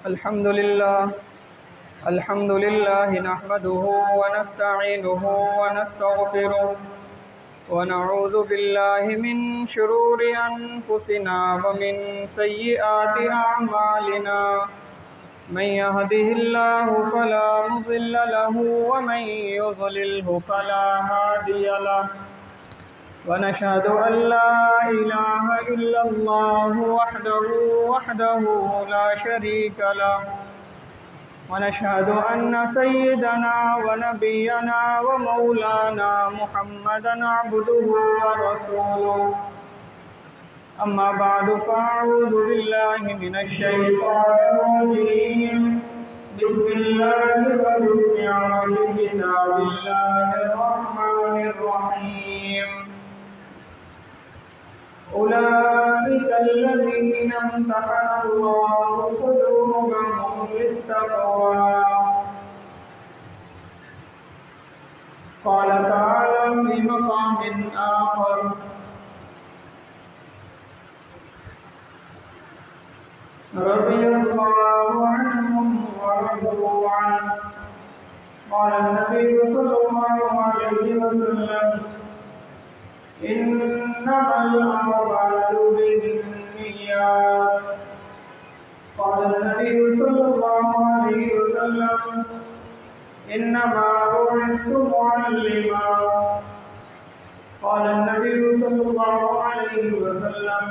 الحمد لله نحمده ونستعينه ونستغفره ونعوذ بالله من شرور أنفسنا ومن سيئات أعمالنا من يهده الله فلا مضل له ومن يضلله فلا هادي له ونشهد أن لا إله إلا الله وحده لا شريك له ونشهد أن سيدنا ونبينا ومولانا محمدا عبده ورسوله أما بعد فأعوذ بالله من الشيطان الرجيم بسم الله والإعراض كتاب الله الرحمن الرحيم أولئك الذين امتحن الله قلوبهم للتقوى قال تعالى في مقام آخر رضي الله عنهم ورضوا عنه قال النبي صلى الله عليه وسلم إنما الأعمال بالنيات قال النبي صلى الله عليه وسلم إنما بعثت معلما قال النبي صلى الله عليه وسلم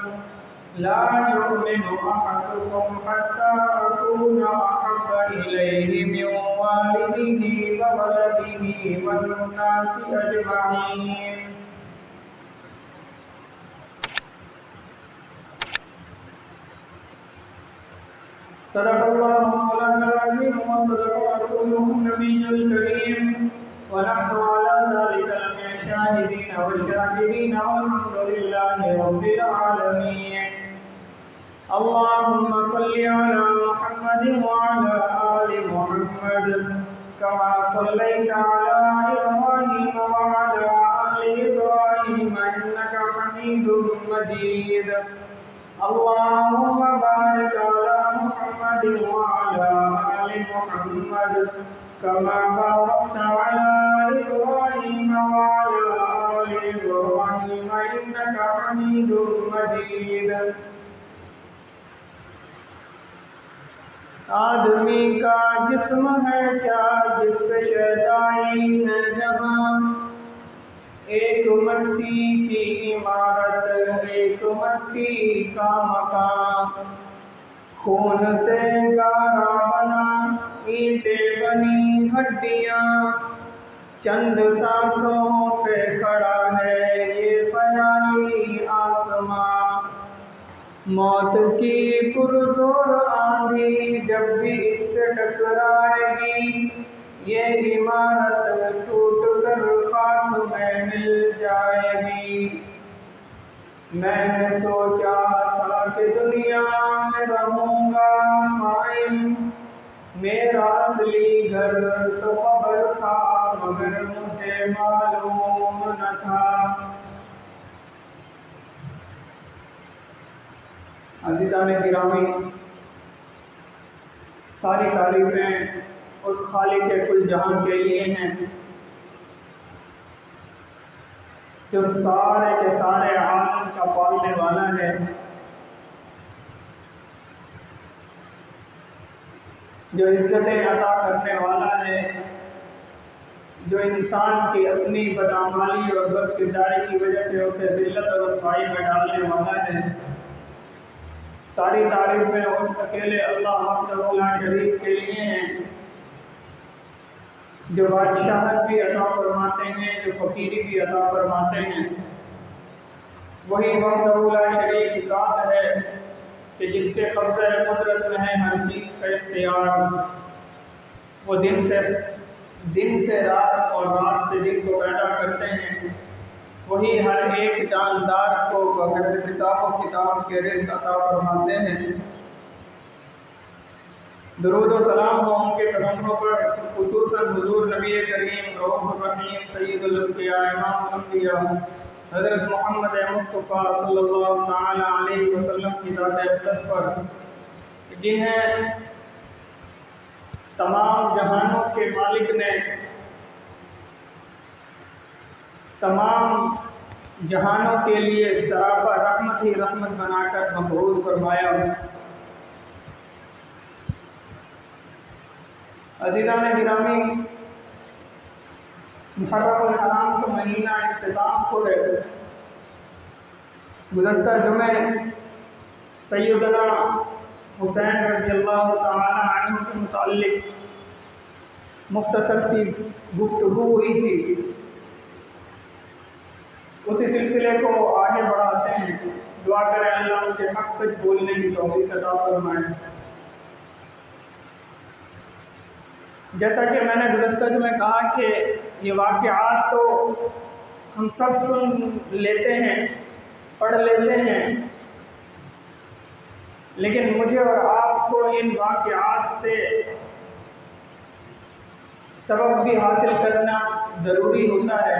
لا يؤمن أحدكم حتى أكون أحب إليه من والده وولده والناس أجمعين صدق الله مولانا العظيم وصدق رسوله النبي الكريم ونحن على ذلك من الشاهدين والشاكرين والحمد لله رب العالمين اللهم صل على محمد وعلى آل محمد كما صليت على إبراهيم وعلى آل إبراهيم إنك حميد مجيد اللهم بارك على محمد وعلى آل محمد كما باركت على إبراهيم وعلى آل إبراهيم إنك حميد مجيد آدمی کا جسم ہے کیا جس پہ شیدائی ہے جہاں ایک مٹی کی عمارت ایک مٹی کا مکان خون سے گارا بنا اینٹیں بنی ہڈیاں چند سانسوں پہ کھڑا ہے یہ پیالی آسماں موت کی پرزور آندھی جب بھی اس سے ٹکرائے گی یہ عمارت ٹوٹ کر خاک میں مل جائے گی میں نے سوچا تھا کہ دنیا میں رہوں گا قائم میرا اصلی گھر تو قبر تھا مگر مجھے معلوم نہ تھا عزیزان گرامی ساری تعریفیں اس خالق کے کل جہان کے لیے ہیں جو سارے کے سارے عالم کا پالنے والا ہے جو عزتیں عطا کرنے والا ہے جو انسان کی اپنی بدعمالی اور بدکرداری کی وجہ سے اسے ذلت اور رسوائی میں ڈالنے والا ہے ساری تعریفیں اس اکیلے اللہ وحدہ لا شریک کے لیے ہیں جو بادشاہت بھی عطا فرماتے ہیں جو فقیری بھی عطا فرماتے ہیں وہی وحدہ لا شریک ذات ہے کہ جس کے قبضہ قدرت میں ہے ہر چیز کا اختیار وہ دن سے رات اور رات سے دن کو پیدا کرتے ہیں وہی ہر ایک جاندار کو بغیر حساب و کتاب کے رزق عطا فرماتے ہیں درود و سلام ہو ان کے پیغمبروں پر خصوصاً حضور نبی کریم رؤوف الرحیم سید الانبیاء امام الانبیاء حضرت محمد مصطفیٰ صلی اللہ تعالی علیہ وسلم کی ذات اقدس پر جنہیں तमाम जहानों के मालिक ने तमाम जहानों के लिए सरापा रहमत ही रहमत बनाकर मबूस फरमाया। अज़ीज़ान गिरामी, मुहर्रम हराम का महीना इख्तिताम हो रहे। गुज़श्ता जुमे सैयदना हुसैन रज़ियल्लाहु तआला अन्हु के मुताल्लिक़ मुख्तसर सी गुफ्तगू हुई थी। उसी सिलसिले को आगे बढ़ाते हैं। दुआ करें अल्लाह उनके हक़ सच बोलने की तौफ़ीक़ अता फरमाए। जैसा कि मैंने गुज़श्ता जुमे कहा कि ये वाक़िआत तो हम सब सुन लेते हैं, पढ़ लेते हैं, लेकिन मुझे और आपको इन वाक़िआत से सबक भी हासिल करना ज़रूरी होता है।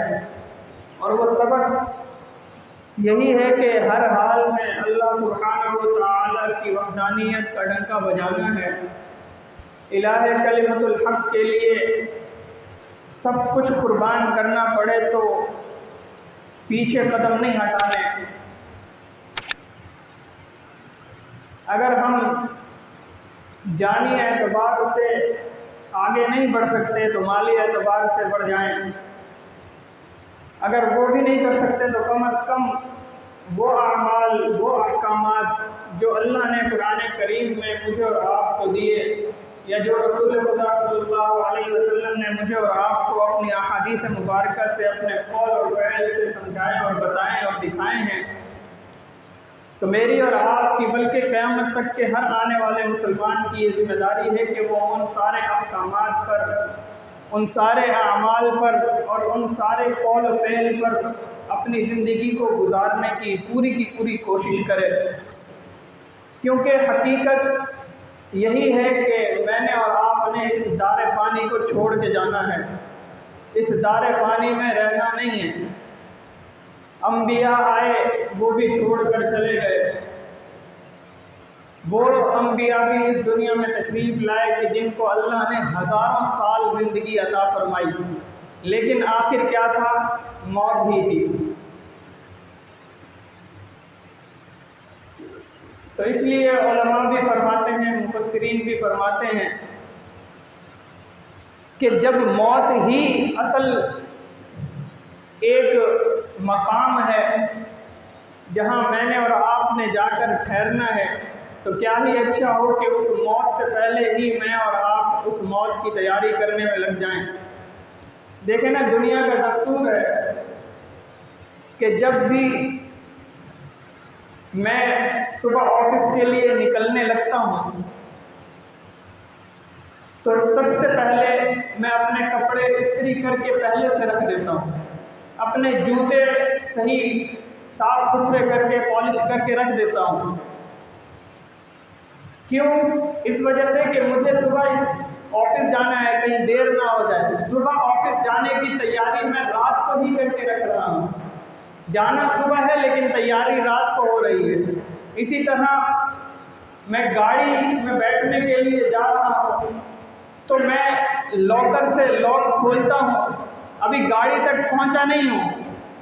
और वो सबक यही है कि हर हाल में अल्लाह सुब्हानहू व तआला की वहदानियत का डंका बजाना है। इलाहे कलिमतुल हक़ के लिए सब कुछ कुर्बान करना पड़े तो पीछे कदम नहीं हटाने। अगर हम जानी एतबार से आगे नहीं बढ़ सकते तो माली एतबार से बढ़ जाएं। अगर वो भी नहीं कर सकते तो कम अज़ कम वो अमाल, वो अहकामात जो अल्लाह ने कुरान करीम में मुझे और आपको दिए, या जो रसूल खुदा सल्लल्लाहु अलैहि वसल्लम ने मुझे और आपको अपनी अहादीस मुबारक से अपने कौल और फ़ैल से समझाएं और बताएं और दिखाए हैं, तो मेरी और आपकी बल्कि क़यामत तक के हर आने वाले मुसलमान की ये जिम्मेदारी है कि वो उन सारे अहकामात पर, उन सारे अमाल पर और उन सारे कौल और फ़ैल पर अपनी ज़िंदगी को गुजारने की पूरी कोशिश करे। क्योंकि हकीकत यही है कि मैंने और आपने इस दार फ़ानी को छोड़ के जाना है। इस दार फ़ानी में रहना नहीं है। अंबिया आए, वो भी छोड़ कर चले गए। वो अंबिया भी इस दुनिया में तशरीफ़ लाए कि जिनको अल्लाह ने हज़ारों साल ज़िंदगी अता फरमाई, लेकिन आखिर क्या था? मौत ही थी। तो इसलिए उलमा भी फरमाते हैं, मुफस्सिरीन भी फरमाते हैं कि जब मौत ही असल एक मकाम है जहाँ मैंने और आपने जाकर ठहरना है, तो क्या ही अच्छा हो कि उस मौत से पहले ही मैं और आप उस मौत की तैयारी करने में लग जाएं। देखें ना, दुनिया का दस्तूर है कि जब भी मैं सुबह ऑफिस के लिए निकलने लगता हूँ तो सबसे पहले मैं अपने कपड़े इस्त्री करके पहले से रख देता हूँ। अपने जूते सही साफ सुथरे करके पॉलिश करके रख देता हूँ। क्यों? इस वजह से कि मुझे सुबह ऑफिस जाना है, कहीं देर ना हो जाए। सुबह ऑफिस जाने की तैयारी मैं रात को ही करके रख रहा हूँ। जाना सुबह है लेकिन तैयारी रात को हो रही है। इसी तरह मैं गाड़ी में बैठने के लिए जा रहा हूँ तो मैं लॉकर से लॉक खोलता हूँ। अभी गाड़ी तक पहुँचा नहीं हूँ,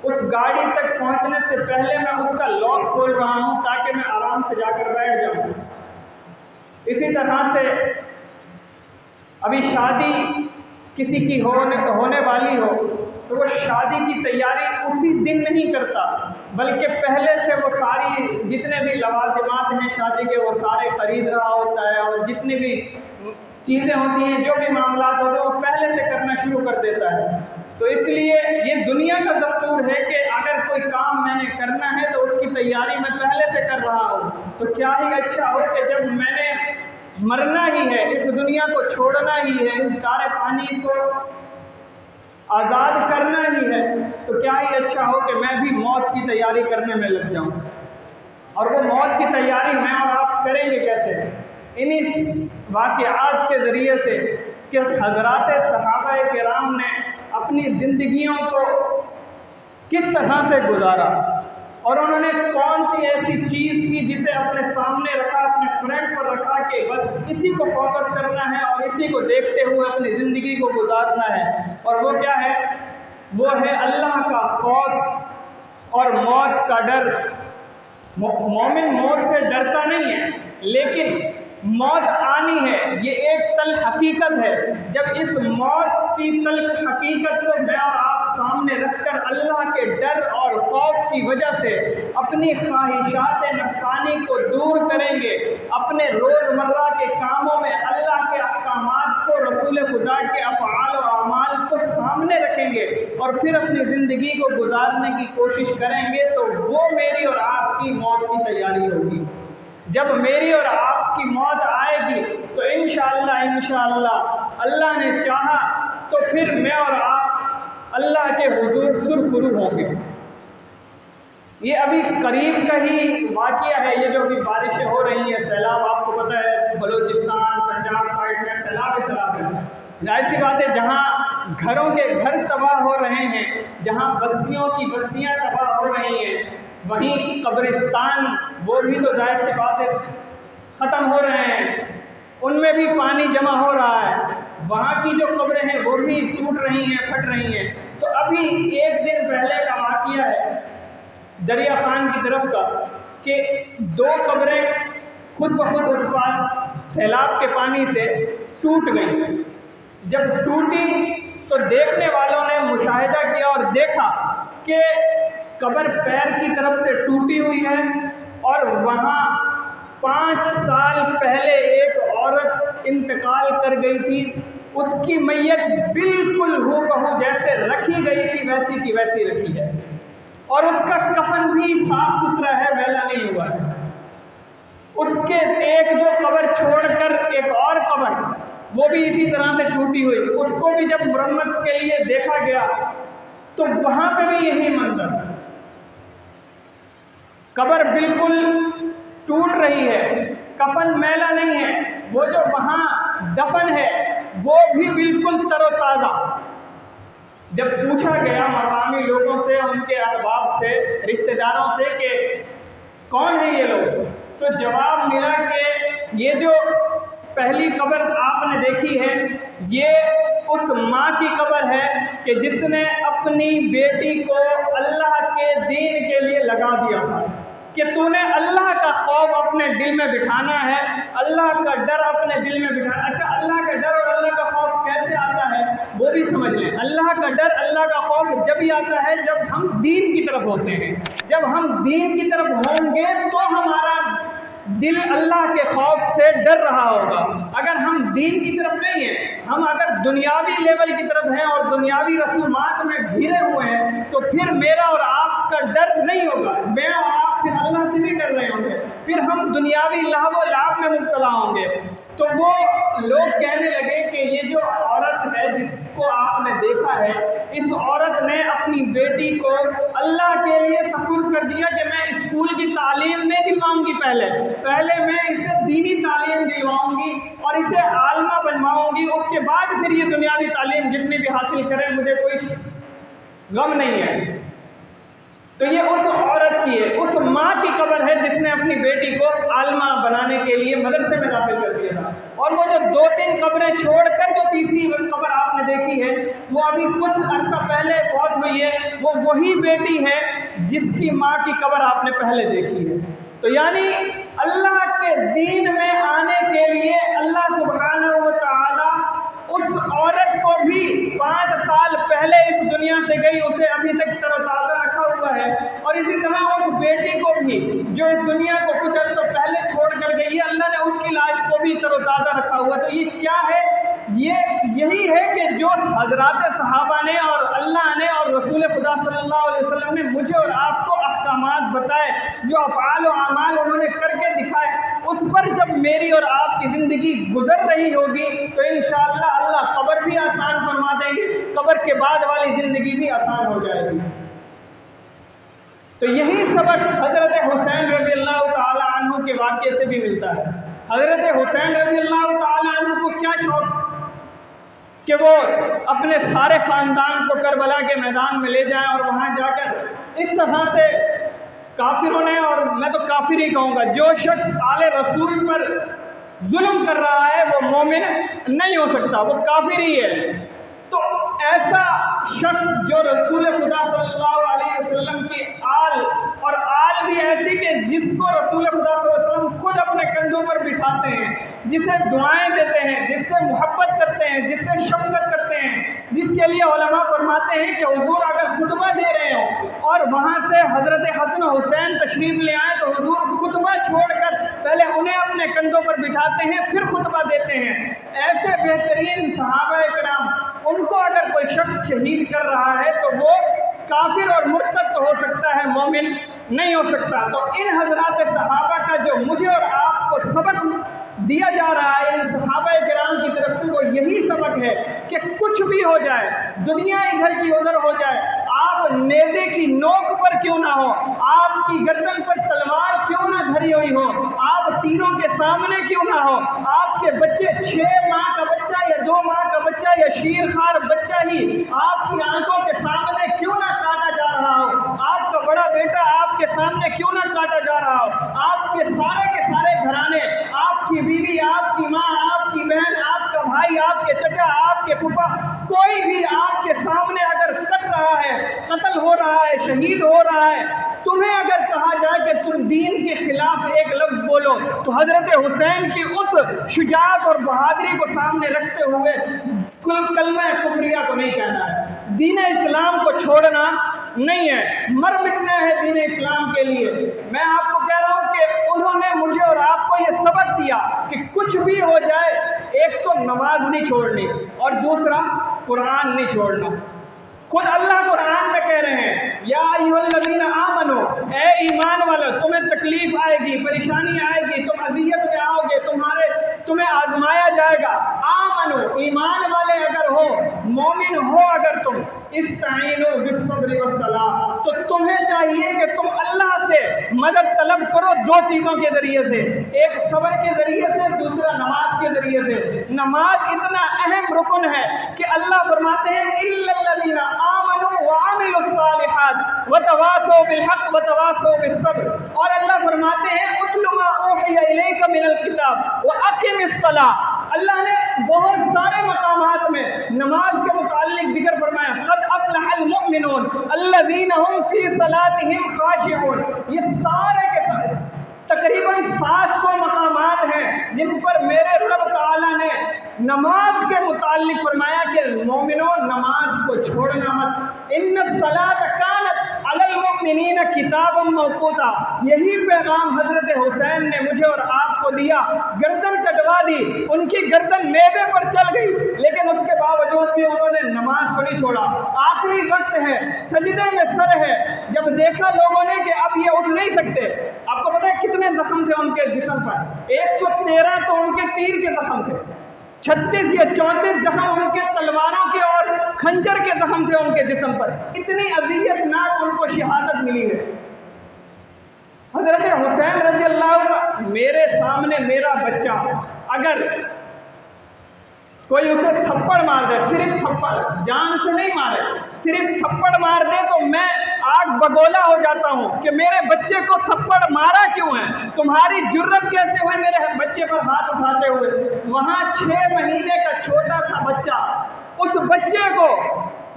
उस गाड़ी तक पहुँचने से पहले मैं उसका लॉक खोल रहा हूँ ताकि मैं आराम से जाकर बैठ जाऊँ। इसी तरह से अभी शादी किसी की होने वाली हो तो वो शादी की तैयारी उसी दिन नहीं करता, बल्कि पहले से वो सारी जितने भी लवाज़िमात हैं शादी के वो सारे खरीद रहा होता है, और जितनी भी चीज़ें होती हैं, जो भी मामलात होते हैं, वो पहले से करना शुरू कर देता है। तो इसलिए ये दुनिया का दस्तूर है कि अगर कोई काम मैंने करना है तो उसकी तैयारी मैं पहले से कर रहा हूँ। तो क्या ही अच्छा हो कि जब मैंने मरना ही है, इस दुनिया को छोड़ना ही है, इस दार फ़ानी को आज़ाद करना ही है, तो क्या ही अच्छा हो कि मैं भी मौत की तैयारी करने में लग जाऊं। और वो मौत की तैयारी मैं और आप करेंगे कैसे? इन्हीं वाक़िआत के ज़रिए से कि हज़रात सहाबा किराम ने अपनी ज़िंदगियों को किस तरह से गुजारा और उन्होंने कौन सी ऐसी चीज़ थी जिसे अपने सामने रखा, अपने फ्रंट पर रखा के बस इसी को फोकस करना है और इसी को देखते हुए अपनी ज़िंदगी को गुजारना है। और वो क्या है? वो है अल्लाह का खौफ और मौत का डर। मोमिन मौत से डरता नहीं है, लेकिन मौत आनी है, ये एक तल हकीकत है। जब इस मौत की तल हकीकत को मैं और आप सामने रखकर अल्लाह के डर और खौफ की वजह से अपनी ख्वाहिशात नफसानी को दूर करेंगे, अपने रोज़मर्रा के कामों में अल्लाह के अहकामात को, रसूल खुदा के अफ़आल और अमाल को सामने रखेंगे और फिर अपनी ज़िंदगी को गुजारने की कोशिश करेंगे, तो वो मेरी और आपकी मौत की तैयारी होगी। जब मेरी और आपकी मौत आएगी तो इंशाअल्लाह अल्लाह ने चाहा तो फिर मैं और आप अल्लाह के हुजूर सुरखुरू होंगे। ये अभी करीब का ही वाक़या है। ये जो अभी बारिशें हो रही हैं, सैलाब, आपको पता है बलूचिस्तान, पंजाब साइड में सैलाब है। जाहिर सी बात है, जहाँ घरों के घर तबाह हो रहे हैं, जहाँ बस्तियों की बस्तियाँ तबाह हो रही हैं, वहीं कब्रिस्तान वो भी तो जाहिर सी बात है ख़त्म हो रहे हैं, उनमें भी पानी जमा हो रहा है। वहाँ की जो कब्रें हैं वो भी टूट रही हैं, फट रही हैं। तो अभी एक दिन पहले का वाक़या है दरिया खान की तरफ का कि 2 कब्रें खुद ब खुद उस पास सैलाब के पानी से टूट गई। जब टूटी तो देखने वालों ने मुशाहिदा किया और देखा कि कब्र पैर की तरफ से टूटी हुई है और वहाँ 5 साल पहले एक औरत इंतकाल कर गई थी। उसकी मैयत बिल्कुल हूबहू जैसे रखी गई थी वैसी की वैसी रखी है और उसका कफन भी साफ सुथरा है, मैला नहीं हुआ है। उसके एक जो कब्र छोड़कर एक और कब्र वो भी इसी तरह से टूटी हुई, उसको भी जब मुरम्मत के लिए देखा गया तो वहाँ पे भी यही मंजर, कब्र बिल्कुल टूट रही है, कफन मैला नहीं है, वो जो वहाँ दफन है वो भी बिल्कुल तरोताज़ा। जब पूछा गया मकामी लोगों से, उनके अहबाब से, रिश्तेदारों से कि कौन है ये लोग, तो जवाब मिला कि ये जो पहली कब्र आपने देखी है ये उस माँ की कब्र है कि जिसने अपनी बेटी को अल्लाह के दीन के लिए लगा दिया था कि तूने अल्लाह का खौफ अपने दिल में बिठाना है, अल्लाह का डर अपने दिल में बिठाना। अच्छा, अल्लाह का डर और अल्लाह का खौफ कैसे आता है वो भी समझ लें। अल्लाह का डर, अल्लाह का खौफ जब ही आता है जब हम दीन की तरफ होते हैं। जब हम दीन की तरफ होंगे तो हमारा दिल अल्लाह के खौफ से डर रहा होगा। अगर हम दीन की तरफ नहीं हैं, हम अगर दुनियावी लेवल की तरफ हैं और दुनियावी रसूमात में घिरे हुए हैं, तो फिर मेरा और आपका डर नहीं होगा। मैं और आप फिर अल्लाह से भी डर रहे होंगे, फिर हम दुनियावी लाभ और लाभ में मुब्तला होंगे। तो वो लोग कहने लगे कि ये जो औरत है जिसको आपने देखा है, इस औरत ने अपनी बेटी को अल्लाह के लिए सपुर्द कर दिया कि मैं स्कूल की तालीम नहीं दिलवाऊंगी, पहले मैं इसे दीनी तालीम दिलवाऊंगी और इसे आलमा बनवाऊंगी, उसके बाद फिर ये दुनियावी तालीम जितनी भी हासिल करे मुझे कोई गम नहीं है। तो ये उस औरत की है, उस माँ की कब्र है जिसने अपनी बेटी को आलमा बनाने के लिए मदरसे में दाखिल कर दिया था। और वो जो 2-3 कब्रें छोड़कर जो तीसरी कब्र आपने देखी है वो अभी कुछ अर्सा पहले फौत हुई है, वो वही बेटी है जिसकी माँ की कब्र आपने पहले देखी है। तो यानी अल्लाह के दीन में आने के लिए अल्लाह सुब्हानहू व तआला उस औरत को भी 5 साल पहले इस दुनिया से गई, उसे अभी तक तरोताज़ा रखा हुआ है। और इसी तरह उस बेटी को भी जो इस दुनिया को कुछ अर्सा पहले छोड़ कर गई है, अल्लाह ने उसकी लाश को भी तरोताज़ा रखा हुआ। तो ये क्या है? ये यही है कि जो हजरात सहाबा ने और अल्लाह ने और रसूल खुदा सल्लल्लाहु अलैहि वसल्लम ने मुझे और आपको अहकामात बताए, जो अफ़आल और अमाल उन्होंने करके दिखाए, उस पर जब मेरी और आपकी ज़िंदगी गुजर रही होगी तो इंशाअल्लाह अल्लाह कब्र भी आसान फरमा देंगे, कब्र के बाद वाली ज़िंदगी भी आसान हो जाएगी। तो यही सबक हज़रत हुसैन रज़ियल्लाहु ताला अन्हु के वाक़े से भी मिलता है। हज़रत हुसैन रज़ियल्लाहु ताला अन्हु को क्या शौक़ कि वो अपने सारे ख़ानदान को करबला के मैदान में ले जाएं और वहाँ जाकर इस तरह से काफिरों ने, और मैं तो काफिर ही कहूँगा, जो शख्स आले रसूल पर जुल्म कर रहा है वो मोमिन नहीं हो सकता, वो काफिर ही है। तो ऐसा शख्स जो रसूल खुदा सल्लल्लाहु अलैहि वसल्लम की आल, और आल भी ऐसी कि जिसको रसूल खुदा सल्लल्लाहु अलैहि वसल्लम खुद अपने कंधों पर बिठाते हैं, जिसे दुआएं देते हैं, जिससे मोहब्बत करते हैं, जिससे शफकत करते हैं, जिसके लिए उलमा फरमाते हैं कि हुजूर अगर खुतबा दे रहे हो और वहाँ से हजरत हसन हुसैन तशरीफ ले आए तो हुजूर खुतबा छोड़कर पहले उन्हें अपने कंधों पर बिठाते हैं, फिर खुतबा देते हैं। ऐसे बेहतरीन सहाबा कराम, उनको अगर कोई शख्स शहीद कर रहा है तो वो काफिर और मुर्तद तो हो सकता है, मोमिन नहीं हो सकता। तो इन हजरात सहाबा का जो मुझे और आपको सबक दिया जा रहा है, इन सहाबा किराम की तरफ से, वो यही सबक है कि कुछ भी हो जाए, दुनिया इधर की उधर हो जाए, आप नेज़े की नोक पर क्यों ना हो, आपकी गर्दन पर तलवार क्यों ना धरी हुई हो, आप तीरों के सामने क्यों ना हो, आपके बच्चे 6 माह का बच्चा या 2 माह का बच्चा या शीरखार बच्चा ही आपकी आंखों के सामने क्यों ना काटा जा रहा हो, आपका बड़ा बेटा आपके सामने क्यों ना काटा जा रहा हो, आपके सारे के सारे घराने, आपकी बीवी, आपकी माँ, आपकी बहन, आपका भाई, आपके चचा, आपके फूफा, कोई भी आपके सामने अगर कट रहा है, कत्ल हो रहा है, शहीद हो रहा है, तुम्हें अगर कहा जाए कि तुम दीन के खिलाफ एक लफ्ज बोलो, तो हजरत हुसैन की उस शुजाअत और बहादुरी को सामने रखते हुए कुल कलमा कुफरिया को नहीं कहना है, दीन इस्लाम को छोड़ना नहीं है, मर मिटना है दीन इस्लाम के लिए। मैं आपको कह रहा हूँ कि उन्होंने मुझे और आपको ये सबक दिया कि कुछ भी हो जाए, एक तो नमाज नहीं छोड़नी और दूसरा कुरान नहीं छोड़ना। खुद अल्लाह कुरान में कह रहे हैं, या अय्युहल्लज़ीना आमनू, ए ईमान वालों, तुम्हें तकलीफ आएगी, परेशानी आएगी, तुम अज़ियत में आओगे, तुम्हें आजमाया जाएगा। आमनू, ईमान वाले अगर हो, मोमिन हो अगर तुम, इस्ताईनु बिस्सब्रि वस्सलाह, तो तुम्हें चाहिए कि तुम अल्लाह से मदद तलब करो 2 चीज़ों के ज़रिए से, एक सब्र के ज़रिए से, दूसरा नमाज के ज़रिए से। नमाज इतना अहम रुकन है कि अल्लाह फरमाते हैं इल्लल्लज़ीना आमनू व अमिलुस्सालिहात व तवासौ बिलहक़ व तवासौ बिस्सब्र, और अल्लाह फरमाते हैं उत्लु मा ऊहिया इलैका मिनल किताब व अक़िमिस्सलाह। अल्लाह ने बहुत सारे मकामात में नमाज के मुताल्लिक जिक्र फरमाया, क़द अफ़लहल मुमिनून अल्लज़ीना हुम फ़ी सलातिहिम ख़ाशिऊन। ये सारे के सारे तकरीबन 700 मकामात हैं जिन पर मेरे रब तआला ने नमाज के मुताल्लिक फरमाया कि मोमिनों, नमाज को छोड़ना मत। इन्नस्सलात कानत अलल मुमिनीन किताबम मौक़ूता। यही पैगाम हजरत हुसैन ने मुझे और आपको दिया। गर्दन कटवा दी, उनकी गर्दन नेज़े पर चल गई, लेकिन उसके बावजूद भी उन्होंने नमाज को नहीं छोड़ा। आखिरी वक्त है, सजदे में सर है, जब देखा लोगों ने कि अब ये उठ नहीं सकते, आपको पता है कितने जख्म थे उनके जिस्म पर? 113 तो उनके तीर के जख्म थे, 36 या 34 जख्म उनके तलवारों के और खंजर के जख्म थे उनके जिस्म पर। इतनी अज़ियतनाक उनको शहादत मिली है। हज़रत हुसैन रज़ी अल्लाह, मेरे सामने मेरा बच्चा अगर कोई उसे थप्पड़ मार दे, सिर्फ थप्पड़, जान से नहीं मारे, सिर्फ थप्पड़ मार दे, तो मैं आग बगोला हो जाता हूँ कि मेरे बच्चे को थप्पड़ मारा क्यों है, तुम्हारी जुर्रत कैसे हुई मेरे बच्चे पर हाथ उठाते हुए। वहाँ 6 महीने का छोटा सा बच्चा, उस बच्चे को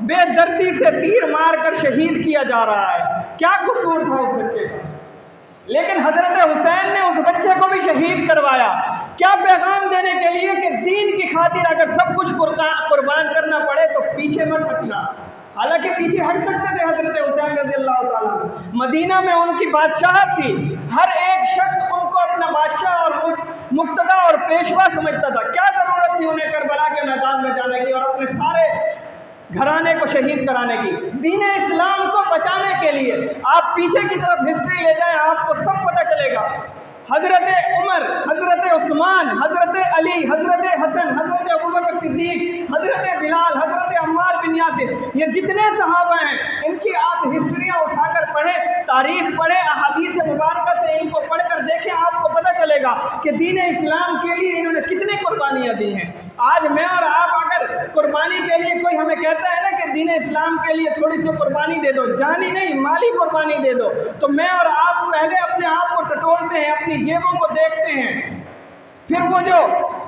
बेदर्दी से तीर मारकर शहीद किया जा रहा है। क्या कसूर था उस बच्चे का? लेकिन हजरत हुसैन ने उस बच्चे को भी शहीद करवाया। क्या पैगाम देने के लिए कि दीन की खातिर अगर सब कुछ कुर्बान करना पड़े तो पीछे मत हटना। हालांकि पीछे हट सकते थे हजरत हुसैन रज़ी अल्लाह ताला। मदीना में उनकी बादशाहत थी, हर एक शख्स उनको अपना बादशाह और मुक्तदा और पेशवा समझता था। क्या जरूरत थी उन्हें करबला के मैदान में जाने की और अपने सारे घराने को शहीद कराने की? दीन इस्लाम को बचाने के लिए आप पीछे की तरफ हिस्ट्री ले जाएं, आपको सब पता चलेगा। हजरत उमर, हजरत उस्मान, हजरत अली, हजरत हसन, हजरत अबू बकर सिद्दीक, हजरत बिलाल, हजरत अम्मार बिन यासिर, ये जितने सहाबा हैं, इनकी आप हिस्ट्रियाँ उठाकर पढ़ें तारीख पढ़े, अहादीस मुबारक से इनको पढ़कर देखें, आपको पता चलेगा कि दीन इस्लाम के लिए इन्होंने कितनी कुर्बानियाँ दी हैं। आज मैं और आप अगर कुर्बानी के लिए, कोई हमें कहता है ना कि दीन इस्लाम के लिए थोड़ी सी कुर्बानी दे दो, जानी नहीं माली कुर्बानी दे दो, तो मैं और आप पहले अपने आप को टटोलते हैं, अपनी जेबों को देखते हैं, फिर वो जो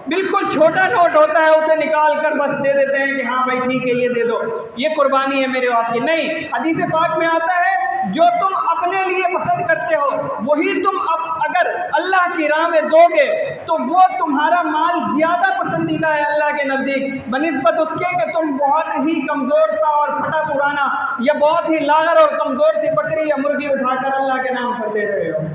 बिल्कुल छोटा नोट होता है उसे निकाल कर बस दे देते हैं कि हाँ भाई ठीक है ये दे दो, ये कुर्बानी है मेरे आपकी। नहीं, हदीस पाक में आता है जो तुम अपने लिए पसंद करते हो वही तुम अगर अल्लाह की राह में दोगे तो वो तुम्हारा माल ज्यादा पसंदीदा है अल्लाह के नज़दीक, बनिस्बत उसके कि तुम बहुत ही कमज़ोर सा और फटा पुराना या बहुत ही लागर और कमज़ोर सी बकरी या मुर्गी उठाकर अल्लाह के नाम पर दे रहे हो।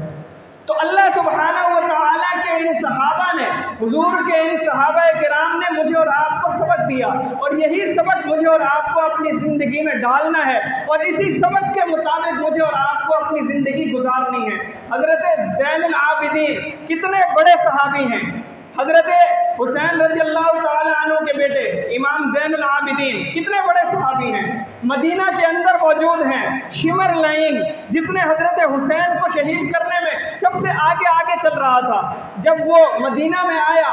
तो अल्लाह सुब्हानहू व तआला के इन सहाबा ने, हुजूर के इन सहाबा किराम ने मुझे और आपको सबक दिया, और यही सबक मुझे और आपको अपनी ज़िंदगी में डालना है, और इसी सबक के मुताबिक मुझे और आपको अपनी ज़िंदगी गुजारनी है। हज़रत ज़ैनुल आबिदीन कितने बड़े सहाबी हैं। हज़रत हुसैन रज़ियल्लाहु ताला अन्हु के बेटे इमाम ज़ैनुल आबिदीन कितने बड़े सहाबी हैं, मदीना के अंदर मौजूद हैं। शिमर लाइन जिसने हज़रत हुसैन को शहीद करने में सबसे आगे आगे चल रहा था, जब वो मदीना में आया,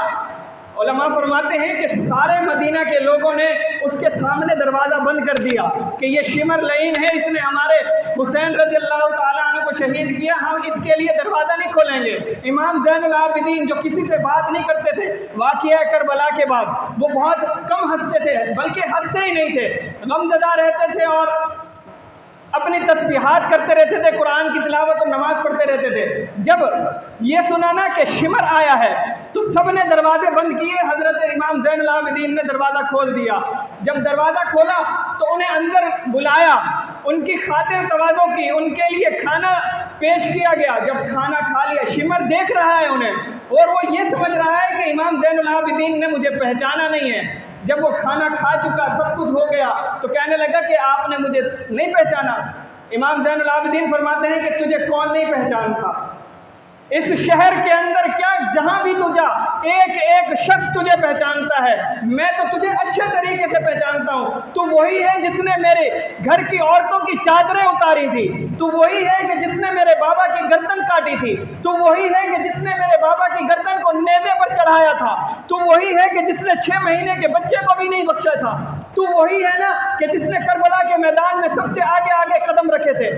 उलमा फरमाते हैं कि सारे मदीना के लोगों ने उसके सामने दरवाज़ा बंद कर दिया कि ये शिमर लाइन है, इसने हमारे हुसैन रज़ियल्लाहु ताला अन्हु को शहीद किया, हम इसके लिए दरवाज़ा नहीं खोलेंगे। इमाम ज़ैनुल आबिदीन जो किसी से बात नहीं करते थे, वाक़िया करबला के बाद वो बहुत कम हंसते थे, बल्कि हंसते ही नहीं थे, गमज़दा रहते थे और अपनी तस्बीहात करते रहते थे, कुरान की तिलावत और नमाज पढ़ते रहते थे। जब ये सुना ना कि शिमर आया है तो सब ने दरवाजे बंद किए, हज़रत इमाम ज़ैनुल आबिदीन ने दरवाज़ा खोल दिया। जब दरवाज़ा खोला तो उन्हें अंदर बुलाया, उनकी खातिर तवाज़ो की, उनके लिए खाना पेश किया गया। जब खाना खा लिया, शिमर देख रहा है उन्हें और वो ये समझ रहा है कि इमाम ज़ैनुल आबिदीन ने मुझे पहचाना नहीं है। जब वो खाना खा चुका, सब कुछ हो गया, तो कहने लगा कि आपने मुझे नहीं पहचाना। इमाम ज़ैनुल आबिदीन फरमाते हैं कि तुझे कौन नहीं पहचानता, इस शहर के अंदर क्या जहां भी तू जा एक एक शख्स तुझे पहचानता है, मैं तो तुझे अच्छे तरीके से पहचानता हूँ। तू वही है जिसने मेरे घर की औरतों की चादरें उतारी थी, तू वही है कि जिसने मेरे बाबा की गर्दन काटी थी, तू वही है कि जिसने मेरे बाबा की गर्दन को नेज़े पर चढ़ाया था, तू वही है कि जिसने 6 महीने के बच्चे को भी नहीं बख्शा था, तू वही है ना कि जिसने करबला के मैदान में सबसे आगे आगे कदम रखे थे।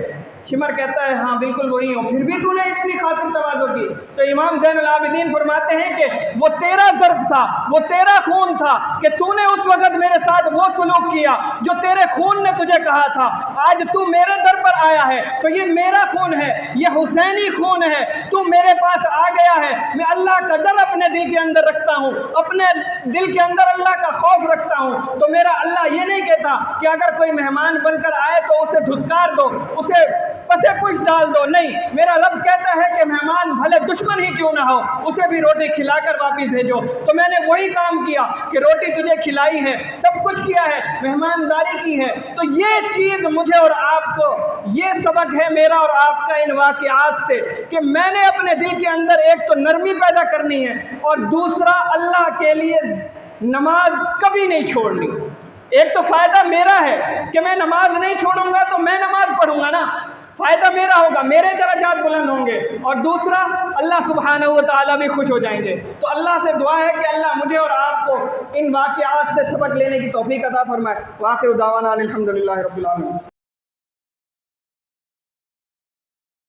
शिमर कहता है हाँ बिल्कुल वही हो, फिर भी तूने इतनी खातिर तवाज़ो की। तो इमाम ज़ैनुल आबिदीन फरमाते हैं कि वो तेरा दर्द था, वो तेरा खून था कि तूने उस वक़्त मेरे साथ वो सलूक किया जो तेरे खून ने तुझे कहा था। आज तू मेरे दर पर आया है तो ये मेरा खून है, ये हुसैनी खून है, तू मेरे पास आ गया है। मैं अल्लाह का डर अपने दिल के अंदर रखता हूँ, अपने दिल के अंदर अल्लाह का खौफ रखता हूँ। तो मेरा अल्लाह ये नहीं कहता कि अगर कोई मेहमान बनकर आए तो उसे धुतकार दो, उसे पसे कुछ डाल दो, नहीं, मेरा रब कहता है कि मेहमान भले दुश्मन ही क्यों ना हो उसे भी रोटी खिलाकर वापिस भेजो। तो मैंने वही काम किया कि रोटी तुझे खिलाई है, सब कुछ किया है, मेहमानदारी की है। तो ये चीज़ मुझे और आपको, ये सबक है मेरा और आपका इन वाक़ियात से कि मैंने अपने दिल के अंदर एक तो नरमी पैदा करनी है और दूसरा अल्लाह के लिए नमाज कभी नहीं छोड़नी। एक तो फ़ायदा मेरा है कि मैं नमाज नहीं छोड़ूंगा तो मैं नमाज पढ़ूंगा ना, फ़ायदा मेरा होगा, मेरे दर्जात बुलंद होंगे, और दूसरा अल्लाह सुब्हानहू व तआला भी खुश हो जाएंगे। तो अल्लाह से दुआ है कि अल्लाह मुझे और आपको इन वाक़ियात से सबक लेने की तौफ़ीक़ अता फरमाए। व आखिर दावाना अनिल हम्दुलिल्लाहि रब्बिल आलमीन।